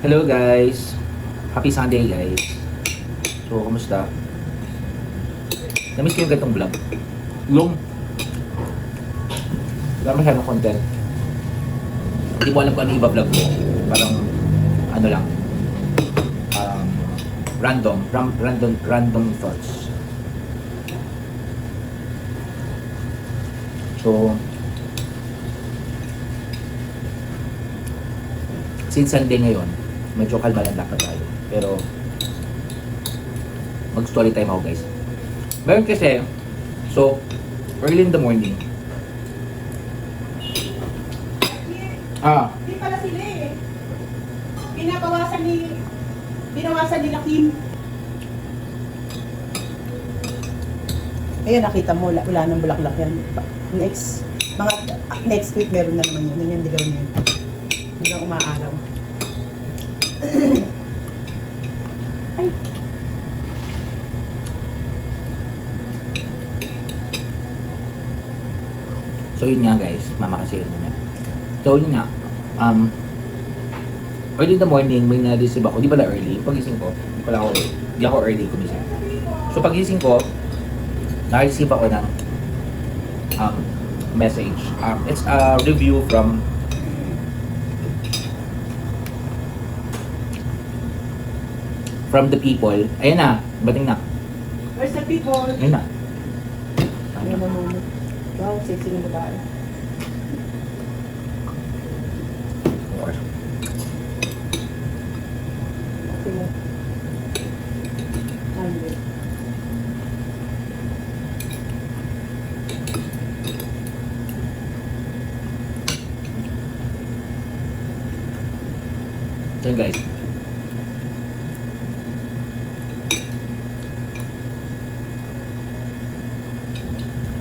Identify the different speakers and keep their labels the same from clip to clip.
Speaker 1: Hello guys! Happy Sunday guys! So, kumusta? Namiss ko yung ganitong vlog. Yung wala masyadong content. Hindi mo alam kung ano yung iba-vlog mo. Parang ano lang. Random thoughts. So, since Sunday ngayon, medyo kalma lang dapat tayo. Pero, mag-story time ako guys. Meron kasi, so, early in the morning.
Speaker 2: Hindi pala sila eh. Binawasan nila Kim. Ayan, nakita mo, wala nang bulaklak yan. Next week meron na naman yun. Yan, digaw niya. Hanggang umaaraw. Ay.
Speaker 1: So yun nga guys, mama kasi yun na. So yun nga, early in the morning may na-receive ako, di ba na early? Pagising ko, di ako early kumising. So pagising ko, na-receive ako ng message. It's a review from the people. Ayan na, bating na.
Speaker 2: Where's the people?
Speaker 1: Ayan na.
Speaker 2: Ayan na muna. Wow, sexy ng babae. Sige. Ayun.
Speaker 1: So guys,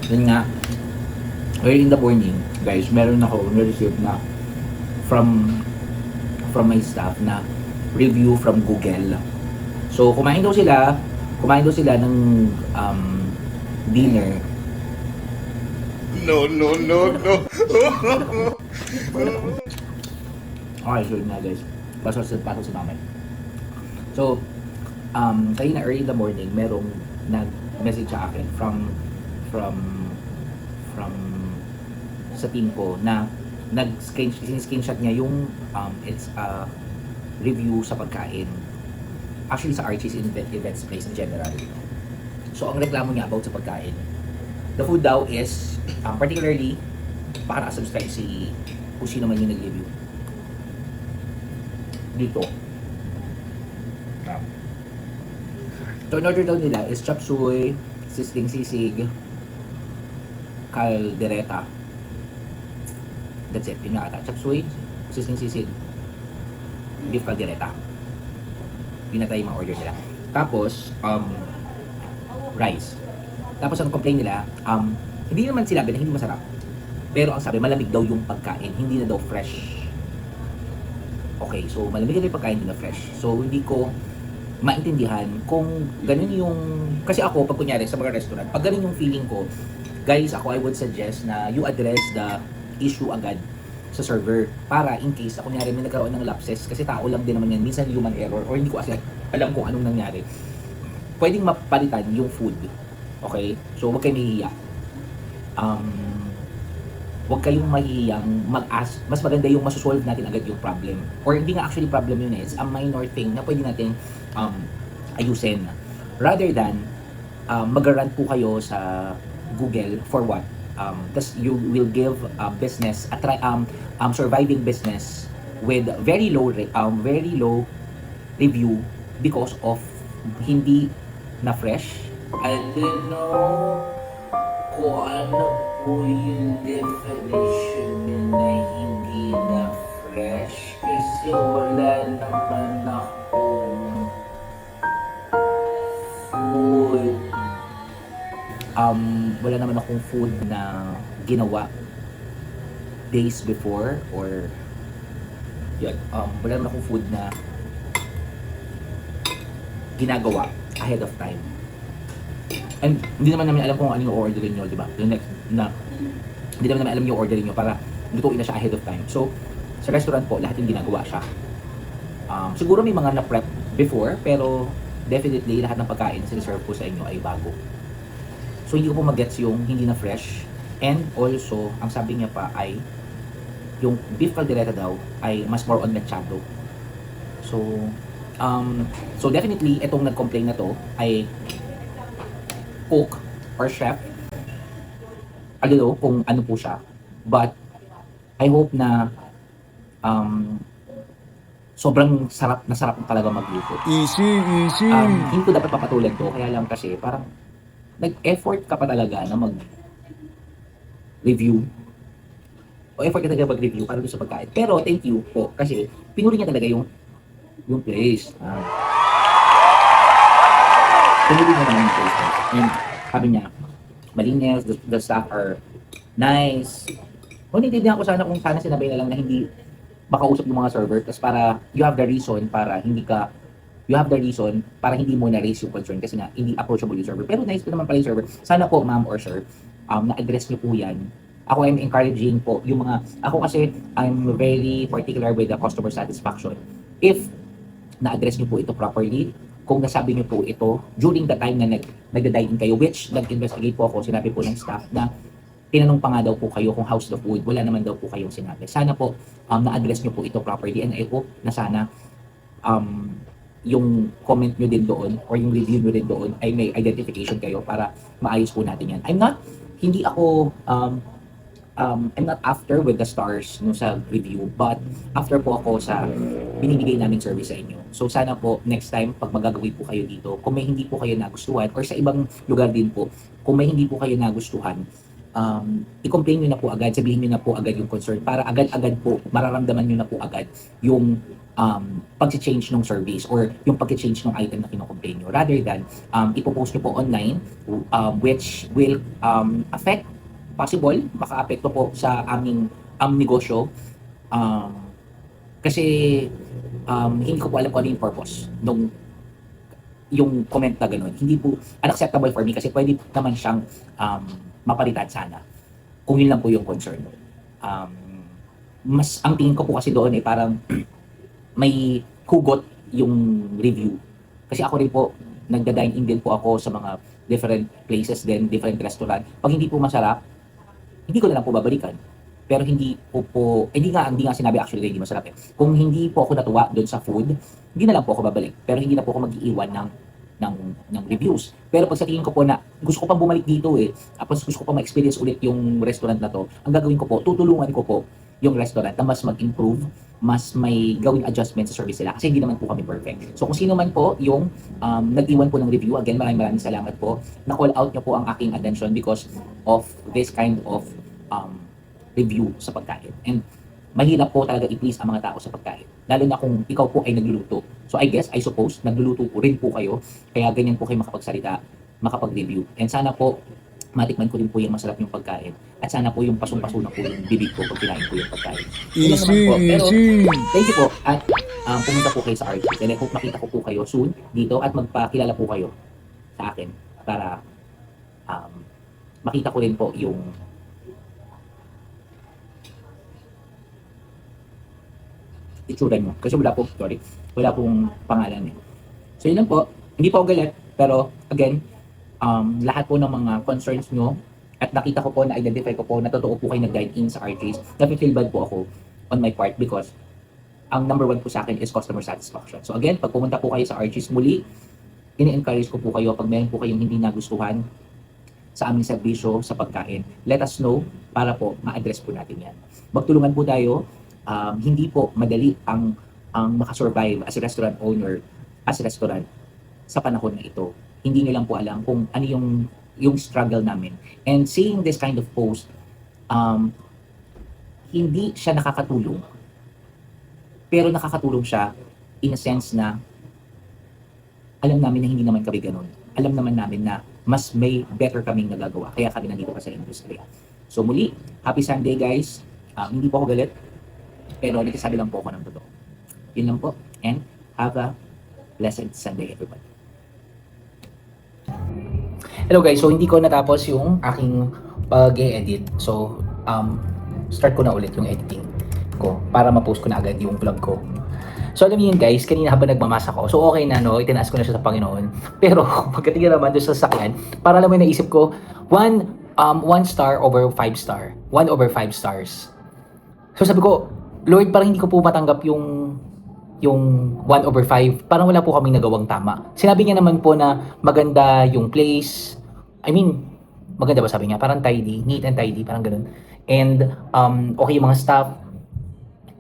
Speaker 1: yun nga, early in the morning, guys, meron ako na-receive na from my staff na review from Google. So, kumain daw sila ng dinner.
Speaker 3: No.
Speaker 1: Okay, so yun nga guys. Pasok si mama. So, kanina early in the morning, merong nag-message sa akin from sa team ko na screenshot niya yung it's a review sa pagkain. Actually sa Archie's Events Place in general. So ang reklamo niya about sa pagkain. The food daw is particularly baka nakasubscribe kung sino man yung nag-review. Dito. So in order daw nila is chop suey, sisling sisig, caldereta. That's it. Yun nga ata. Chop suey, sisling sisig, beef caldereta. Yun na tayo yung mga order nila. Tapos, rice. Tapos ang complaint nila, hindi naman sila na hindi masarap. Pero ang sabi, malamig daw yung pagkain. Hindi na daw fresh. Okay, so malamig na yung pagkain, hindi na fresh. So hindi ko maintindihan kung ganun yung... Kasi ako, pag kunyari sa mga restaurant, pag ganun yung feeling ko, guys, ako I would suggest na you address the issue agad sa server para in case na kunyari may nagkaroon ng lapses kasi tao lang din naman yan, minsan human error or hindi ko kasi alam kung anong nangyari, pwedeng mapalitan yung food. Okay? So huwag kayong mahihiya. Huwag kayong mahihiyang mag-ask. Mas maganda yung masosolve natin agad yung problem. Or hindi nga actually problem yun eh. It's a minor thing na pwede natin ayusin. Rather than mag-run po kayo sa Google for what? Thus you will give business a surviving business with very low review because of hindi na fresh. I don't know kung ano po yung definition na hindi na fresh kasi wala naman akong food. Wala naman akong food na ginawa days before or yun, wala naman akong food na ginagawa ahead of time. And hindi naman namin alam kung ano yung orderin nyo, di ba? Hindi naman namin alam yung orderin nyo para lutuin na siya ahead of time. So, sa restaurant po, lahat yung ginagawa siya. Siguro may mga na-prep before, pero definitely lahat ng pagkain na siniserve po sa inyo ay bago. So hindi ko po mag-gets yung hindi na fresh. And also, ang sabi niya pa ay yung beef caldereta daw ay mas more on mechado. So definitely itong nag-complain na to ay cook or chef. I don't know kung ano po siya. But I hope na sobrang sarap na sarap talaga magluto.
Speaker 3: Easy.
Speaker 1: Hindi ko dapat papatulan to, kaya lang kasi parang nag-effort ka pa talaga na mag-review. O effort ka talaga mag-review para doon sa pagkain. Pero thank you po kasi pinuri niya talaga yung place. Pinuri niya naman yung place. And sabi niya, malinis, the staff are nice. Naiintindihan ko sana kung sana sinabi na lang na hindi makausap yung mga server tapos para you have the reason para hindi mo na-raise yung concern kasi nga hindi approachable yung server. Pero nice ko naman pala yung server. Sana po ma'am or sir, na-address niyo po yan. Ako I'm encouraging po yung ako kasi I'm very particular with the customer satisfaction. If na-address niyo po ito properly, kung nasabi niyo po ito during the time na nagda-dine in kayo, which nag-investigate po ako, sinabi po ng staff na tinanong pa nga daw po kayo kung how's the food, wala naman daw po kayong sinabi. Sana po na-address nyo po ito properly and I hope na sana yung comment nyo din doon or yung review nyo din doon ay may identification kayo para maayos po natin yan. I'm not after with the stars no sa review, but after po ako sa binibigay naming service sa inyo. So sana po next time pag magagawin po kayo dito, kung may hindi po kayo nagustuhan or sa ibang lugar din po, kung may hindi po kayo nagustuhan, i-complain nyo na po agad, sabihin nyo na po agad yung concern para agad-agad po mararamdaman nyo na po agad yung pag-change ng service or yung pag-change ng item na kinocomplain nyo rather than ipopost nyo po online which will affect possible, maka-apekto po sa aming negosyo kasi hindi ko po alam kung ano yung purpose nung yung comment na gano'n. Hindi po unacceptable for me kasi pwede naman siyang mapalitan sana kung yun lang po yung concern. Mas ang tingin ko po kasi doon ay parang may hugot yung review. Kasi ako rin po, nagda-dine in din po ako sa mga different places din, different restaurant. Pag hindi po masarap, hindi ko na lang po babalikan. Pero hindi nga sinabi actually na hindi masarap eh. Kung hindi po ako natuwa doon sa food, hindi na lang po ako babalik. Pero hindi na po ako mag-iiwan ng reviews. Pero pag sa tingin ko po na gusto ko pang bumalik dito tapos gusto ko pang ma-experience ulit yung restaurant na to, ang gagawin ko po, tutulungan ko po yung restaurant na mas mag-improve, mas may gawing adjustment sa service nila kasi hindi naman po kami perfect. So kung sino man po yung nag-iwan po ng review, again maraming salamat po. Na-call out nyo po ang aking attention because of this kind of review sa pagkain. And mahirap po talaga i-please ang mga tao sa pagkain. Lalo na kung ikaw po ay nagluluto. So I suppose, nagluluto po rin po kayo. Kaya ganyan po kayo makapagsalita, makapag-review. And sana po, matikman ko rin po yung masarap yung pagkain. At sana po yung pasong-paso na po yung bibig ko pag kinain po yung pagkain. Yun lang naman po. Pero, thank you po. At pumunta po kayo sa RT. And I hope makita ko po kayo soon dito at magpakilala po kayo sa akin para makita ko rin po yung itsura nyo. Kasi wala pong pangalan eh. So yun lang po. Hindi po ako galit, pero again, lahat po ng mga concerns nyo at nakita ko po, na-identify ko po, na totoo po kayo nag-dine in sa RJ's, na-feel bad po ako on my part because ang number one po sa akin is customer satisfaction. So again, pag pumunta po kayo sa RJ's muli, ini-encourage ko po kayo pag meron po kayong hindi nagustuhan sa aming serbisyo sa pagkain, let us know para po ma-address po natin yan. Magtulungan po tayo. Hindi po madali ang makasurvive as a restaurant owner, as a restaurant sa panahon na ito. Hindi nyo lang po alam kung ano yung struggle namin. And seeing this kind of post, hindi siya nakakatulong. Pero nakakatulong siya in a sense na alam namin na hindi naman kami ganun. Alam naman namin na mas may better kaming nagagawa. Kaya kami nandito pa sa industriya. So muli, happy Sunday guys. Hindi po ako galit. Pero nagsasabi lang po ako ng totoo. Yun lang po. And have a blessed Sunday everybody. Hello guys, so hindi ko natapos yung aking pag-edit. So, start ko na ulit yung editing ko para ma-post ko na agad yung vlog ko. So alam niyo yun guys, kanina habang nagmamasa ko, so okay na no, itinaas ko na siya sa Panginoon. Pero pagdating naman doon sa sasakyan, para alam mo yung naisip ko, 1 star over 5 star. 1 over 5 stars. So sabi ko, Lord, parang hindi ko po matanggap yung 1 over 5. Parang wala po kaming nagawang tama. Sinabi niya naman po na maganda yung place. I mean, maganda ba sabi niya? Parang tidy, neat and tidy, parang ganun. And okay yung mga staff.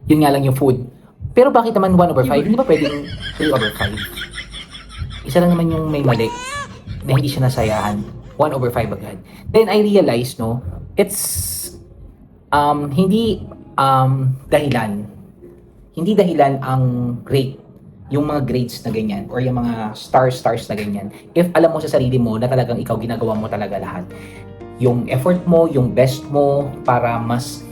Speaker 1: Yun nga lang yung food. Pero bakit naman 1 over 5? Hindi ba pwedeng 3 over 5? Isa lang naman yung may mali na hindi siya nasayahan. 1 over 5 agad. Then I realized, no, it's hindi dahilan. Hindi dahilan ang rate, yung mga grades na ganyan or yung mga stars na ganyan. If alam mo sa sarili mo na talagang ikaw ginagawa mo talaga lahat. Yung effort mo, yung best mo para mas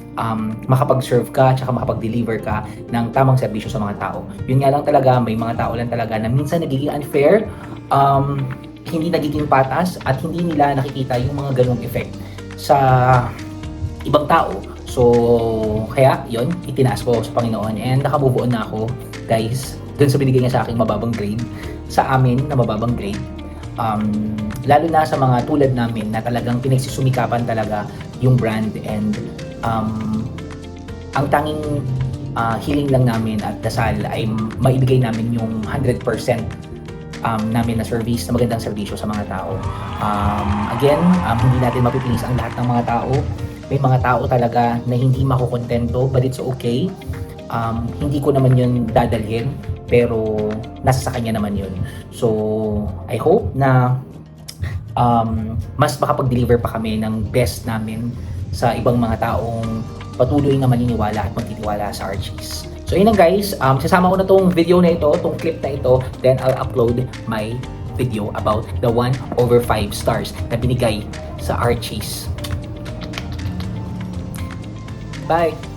Speaker 1: makapag-serve ka tsaka makapag-deliver ka ng tamang serbisyo sa mga tao. Yun nga lang talaga, may mga tao lang talaga na minsan nagiging unfair, hindi nagiging patas at hindi nila nakikita yung mga ganung effect sa ibang tao. So, kaya yun, itinaas ko sa Panginoon and nakamove on na ako, guys, dun sa binigay niya sa aking mababang grade, sa amin na mababang grade. Lalo na sa mga tulad namin na talagang pinagsisumikapan talaga yung brand and ang tanging hiling lang namin at dasal ay maibigay namin yung 100% namin na service, na magandang serbisyo sa mga tao. Again, hindi natin mapipilis ang lahat ng mga tao. May mga tao talaga na hindi makukontento, but it's okay. Hindi ko naman yun dadalhin, pero nasa sa kanya naman yun. So, I hope na mas makapag-deliver pa kami ng best namin sa ibang mga taong patuloy na maniniwala at magtitiwala sa Archies. So yun lang guys, sasama ko na tong video na ito, tong clip na ito, then I'll upload my video about the 1 over 5 stars na binigay sa Archies. Bye!